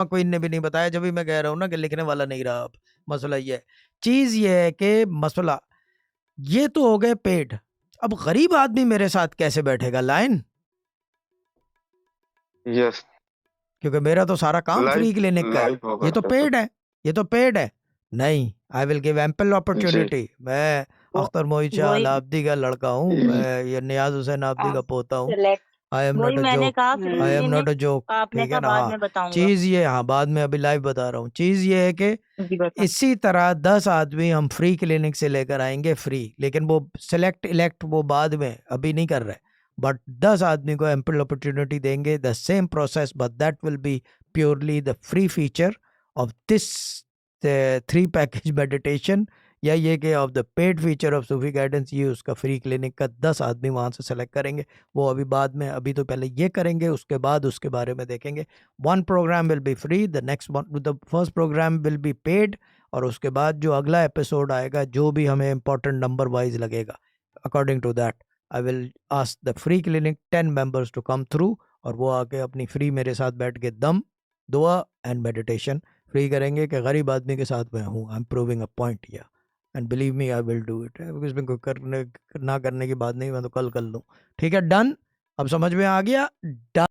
Queen ने भी नहीं बताया, जब भी मैं कह रहा हूँ ना कि लिखने वाला नहीं रहा। अब मसला ये है, चीज ये है कि मसला ये तो हो गए पेड। अब गरीब आदमी मेरे साथ कैसे बैठेगा लाइन, यस, क्योंकि मेरा तो सारा काम लाइव फ्री क्लिनिक का है। लाइव होगा ये तो तब तक। पेड है, ये तो पेड है। नहीं, आई विल गिव एम्पल जी। अपॉर्चुनिटी। मैं वो अख्तर मोहित शाह वही अलाब्दी का लड़का हूँ, मैं ये नियाज हुसैन आब्दी का पोता हूँ। सिलेक्ट आई एम वही नॉट अ मैंने जोक, कहा free I am not clinic a joke. आपने ठीक है कहा ना? बाद हाँ, में बताऊंगा। चीज़ ये, हाँ बाद में, अभी लाइव बता रहा हूँ। चीज़ ये है कि जी बता। इसी तरह 10 आदमी हम फ्री क्लिनिक से लेकर आएंगे फ्री, लेकिन वो सिलेक्ट इलेक्ट वो बाद में, अभी नहीं कर रहे। बट 10 आदमी को एम्पल अपॉर्चुनिटी देंगे, the same process, but that will be purely the free feature of this 3 package meditation, या ये कि of the paid feature of Sufi guidance. ये उसका फ्री क्लिनिक का 10 आदमी वहाँ से सेलेक्ट करेंगे, वो अभी बाद में, अभी तो पहले ये करेंगे, उसके बाद उसके बारे में देखेंगे। One programme will be free, the next one, the first programme will be paid, और उसके बाद जो अगला एपिसोड आएगा, जो भी हमें इंपॉर्टेंट नंबर वाइज लगेगा, according to that I will ask the free clinic 10 members to come through, और वो आके अपनी फ्री मेरे साथ बैठ के दम, दुआ एंड मेडिटेशन फ्री करेंगे कि गरीब आदमी के साथ मैं हूँ। I am proving a point here, and believe me I will do it. इसमें कोई करने ना करने की बात नहीं, मैं तो कल कर लूँ। ठीक है, डन। अब समझ में आ गया? डन।